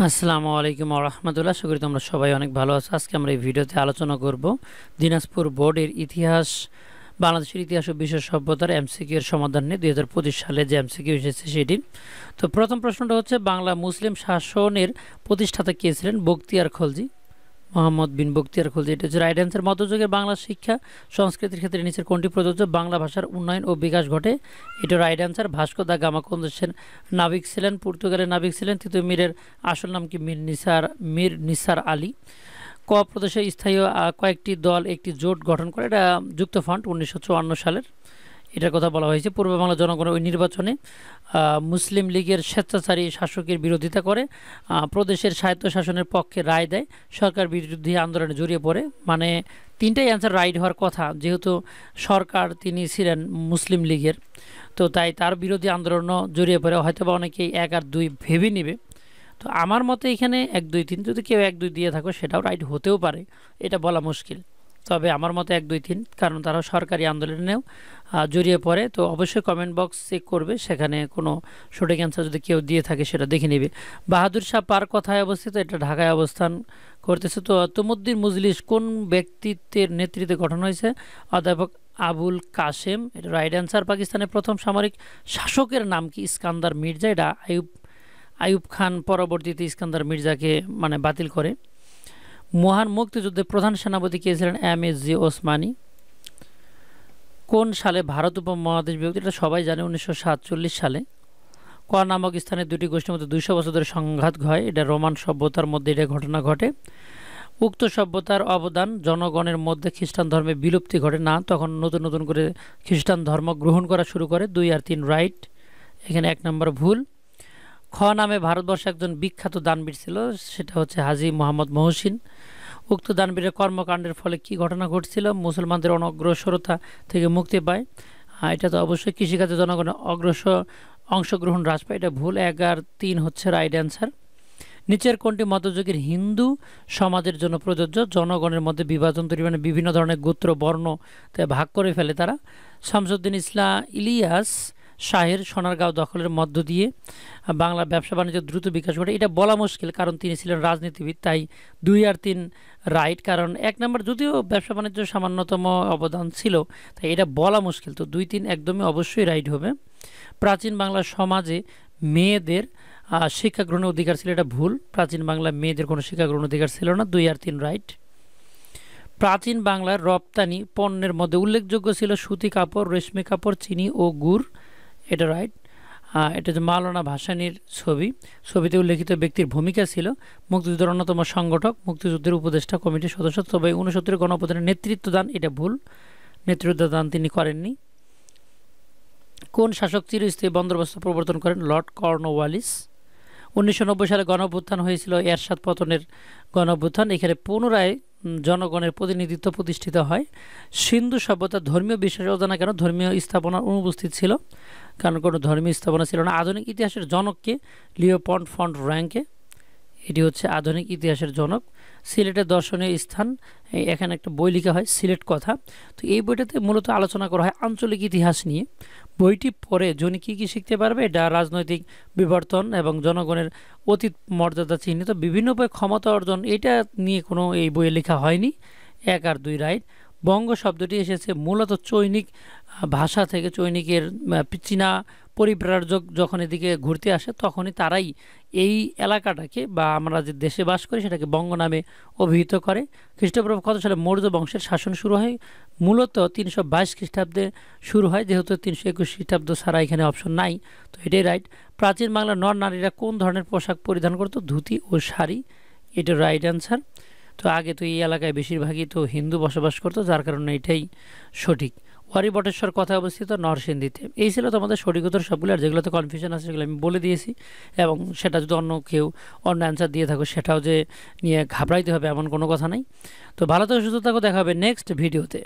আসসালামু আলাইকুম ওয়া রাহমাতুল্লাহ। আশা করি তোমরা সবাই অনেক ভালো আছো। আজকে আমরা এই ভিডিওতে আলোচনা করব দিনাজপুর বোর্ডের ইতিহাস, বাংলাদেশের ইতিহাস ও বিশ্ব সভ্যতার এমসিকিউ এর সমাধান নিয়ে 2025 সালে যে এমসিকিউ এসেছে সেটি। তো প্রথম প্রশ্নটা হচ্ছে, বাংলা মুসলিম শাসনের প্রতিষ্ঠাতা কে ছিলেন? বখতিয়ার খলজি, মোহাম্মদ বিন বখতিয়ার খলজি। এটা হচ্ছে রাইট অ্যান্সার। মধ্যযুগের বাংলা শিক্ষা সংস্কৃতির ক্ষেত্রে নিচের কোনটি প্রযোজ্য? বাংলা ভাষার উন্নয়ন ও বিকাশ ঘটে। এটা right answer. Vasco da Gama কোন দেশের নাবিক ছিলেন? পর্তুগালের নাবিক ছিলেন। তিতুমিরের আসল নাম কি? মীর নিসার আলী। ক প্রদেশে স্থায়ী কয়েকটি দল একটি জোট গঠন করে? এটা যুক্তফ্রন্ট, 1954 সালের এটার কথা বলা হয়েছে। পূর্ব বাংলা জনগণের ওই নির্বাচনে মুসলিম লীগের স্বেচ্ছাচারী শাসকের বিরোধিতা করে, প্রদেশের স্বায়ত্তশাসনের পক্ষে রায় দেয়, সরকার বিরোধী আন্দোলনে জড়িয়ে পড়ে। মানে তিনটাই অ্যান্সার রাইট হওয়ার কথা, যেহেতু সরকার তিনি ছিলেন মুসলিম লীগের, তো তাই তার বিরোধী আন্দোলনও জড়িয়ে পড়ে। হয়তো বা অনেকেই 1 আর 2 ভেবে নেবে। তো আমার মতে এখানে 1 2 3, যদি কেউ 1 2 দিয়ে থাকো সেটাও রাইট হতেও পারে, এটা বলা মুশকিল। তবে আমার মতে 1 2 3, কারণ তারা সরকারি আন্দোলনেও জড়িয়ে পড়ে। তো অবশ্যই কমেন্ট বক্স চেক করবে, সেখানে কোনো সঠিক অ্যান্সার যদি কেউ দিয়ে থাকে সেটা দেখে নেবে। বাহাদুর শাহ পার্ক কোথায় অবস্থিত? এটা ঢাকায় অবস্থান করতেছে। তো তমুদ্দিন মজলিস কোন ব্যক্তিত্বের নেতৃত্বে গঠন হয়েছে? অধ্যাপক আবুল কাশেম। এটা রাইট অ্যান্সার। পাকিস্তানের প্রথম সামরিক শাসকের নাম কি? ইস্কান্দার মির্জা। এটা আইয়ুব খান পরবর্তীতে ইস্কান্দার মির্জাকে বাতিল করে। মহান মুক্তিযুদ্ধে প্রধান সেনাপতি কে ছিলেন? এম.এ.জি. ওসমানী। কোন সালে ভারত উপমহাদেশ বিভক্তি? এটা সবাই জানে, 1947 সালে। ক নামক স্থানে দুটি গোষ্ঠীর মধ্যে 200 বছর ধরে সংঘাত হয়? এটা রোমান সভ্যতার মধ্যে এটা ঘটনা ঘটে। উক্ত সভ্যতার অবদান জনগণের মধ্যে খ্রিস্টান ধর্মের বিলুপ্তি ঘটে না, তখন নতুন নতুন করে খ্রিস্টান ধর্ম গ্রহণ করা শুরু করে। 2 আর 3 রাইট, এখানে 1 নম্বর ভুল। খ নামে ভারতবর্ষে একজন বিখ্যাত দানবীর ছিল, সেটা হচ্ছে হাজী মোহাম্মদ মহসিন। উক্ত দানবীরের কর্মকাণ্ডের ফলে কি ঘটনা ঘটছিল? মুসলমানদের অনগ্রসরতা থেকে মুক্তি পায়। এটা তো অবশ্যই কৃষিকাজে জনগণের অংশগ্রহণ হ্রাস পায়, এটা ভুল। 1 আর 3 হচ্ছে রাইট অ্যান্সার। নিচের কোনটি মধ্যযুগের হিন্দু সমাজের জন্য প্রযোজ্য? জনগণের মধ্যে বিভাজন তৈরি, বিভিন্ন ধরনের গোত্র বর্ণ ভাগ করে ফেলে তারা। শামসুদ্দিন ইলিয়াস শাহের সোনারগাঁও দখলের মধ্য দিয়ে বাংলা ব্যবসা বাণিজ্যের দ্রুত বিকাশ ঘটে। এটা বলা মুশকিল, কারণ তিনি ছিলেন রাজনীতিবিদ, তাই 2 আর 3 রাইট। কারণ 1 নম্বর যদিও ব্যবসা বাণিজ্য সামান্যতম অবদান ছিল, তাই এটা বলা মুশকিল। তো 2 3 একদমই অবশ্যই রাইট হবে। প্রাচীন বাংলা সমাজে মেয়েদের শিক্ষা গ্রহণের অধিকার ছিল? এটা ভুল। প্রাচীন বাংলায় মেয়েদের কোনো শিক্ষা গ্রহণের অধিকার ছিল না। 2 আর 3 রাইট। প্রাচীন বাংলার রপ্তানি পণ্যের মধ্যে উল্লেখযোগ্য ছিল সুতি কাপড়, রেশমি কাপড়, চিনি ও গুড়। এটা রাইট। এটা যে মাওলানা ভাসানীর ছবিতে উল্লেখিত ব্যক্তির ভূমিকা ছিল মুক্তিযুদ্ধের অন্যতম সংগঠক, মুক্তিযুদ্ধের উপদেষ্টা কমিটির সদস্য। তবে 69 গণঅভ্যুত্থানের নেতৃত্ব দান, এটা ভুল, নেতৃত্ব দান তিনি করেননি। কোন শাসক চিরস্থায়ী বন্দোবস্ত প্রবর্তন করেন? Lord Cornwallis. 1990 সালে গণঅভ্যুত্থান হয়েছিল, এরশাদ পতনের গণঅভ্যুত্থান। এখানে পুনরায় জনগণের প্রতিনিধিত্ব প্রতিষ্ঠিত হয়। সিন্ধু সভ্যতার ধর্মীয় বিশ্বাস অজানা কেন? ধর্মীয় স্থাপনার অনুপস্থিত ছিল, কারণ কোনো ধর্মীয় স্থাপনা ছিল না। আধুনিক ইতিহাসের জনককে? লিওপল্ড ফন র্যাঙ্কে। এটি হচ্ছে আধুনিক ইতিহাসের জনক। সিলেটের দর্শনীয় স্থান, এখানে একটা বই লেখা হয় সিলেট কথা। তো এই বইটাতে মূলত আলোচনা করা হয় আঞ্চলিক ইতিহাস নিয়ে। বইটি পড়ে জনি কী কী শিখতে পারবে? এটা রাজনৈতিক বিবর্তন এবং জনগণের অতীত মর্যাদা চিহ্নিত বিভিন্ন উপায়ে ক্ষমতা অর্জন, এটা নিয়ে কোনো এই বইয়ে লেখা হয়নি। 1 আর 2 রাইট। বঙ্গ শব্দটি এসেছে মূলত চৈনিক ভাষা থেকে। চৈনিকের চীনা পরিব্রাজক যখন এদিকে ঘুরতে আসে, তখনই তারাই এই এলাকাটাকে বা আমরা যে দেশে বাস করি সেটাকে বঙ্গ নামে অভিহিত করে। খ্রিস্টপূর্ব কত সালে মৌর্য বংশের শাসন শুরু হয়? মূলত 322 খ্রিস্টাব্দে শুরু হয়, যেহেতু 321 খ্রিস্টাব্দ ছাড়া এখানে অপশন নাই, তো এটাই রাইট। প্রাচীন বাংলার নর নারীরা কোন ধরনের পোশাক পরিধান করতো? ধুতি ও শাড়ি। এটা রাইট অ্যান্সার। তো আগে তো এই এলাকায় বেশিরভাগই তো হিন্দু বসবাস করতো, যার কারণে এটাই সঠিক। ওয়ারি বটেশ্বর কোথায় অবস্থিত? নরসিংদীতে। এই ছিল তোমাদের সঠিক উত্তর সবগুলো। আর যেগুলোতে কনফিউশন আছে সেগুলো আমি বলে দিয়েছি, এবং সেটা যদি কেউ অন্য অ্যান্সার দিয়ে থাকো সেটাও যে নিয়ে ঘাবড়াইতে হবে এমন কোনো কথা নাই। তো ভালো থাকো, সুস্থ থাকো, দেখা হবে নেক্সট ভিডিওতে।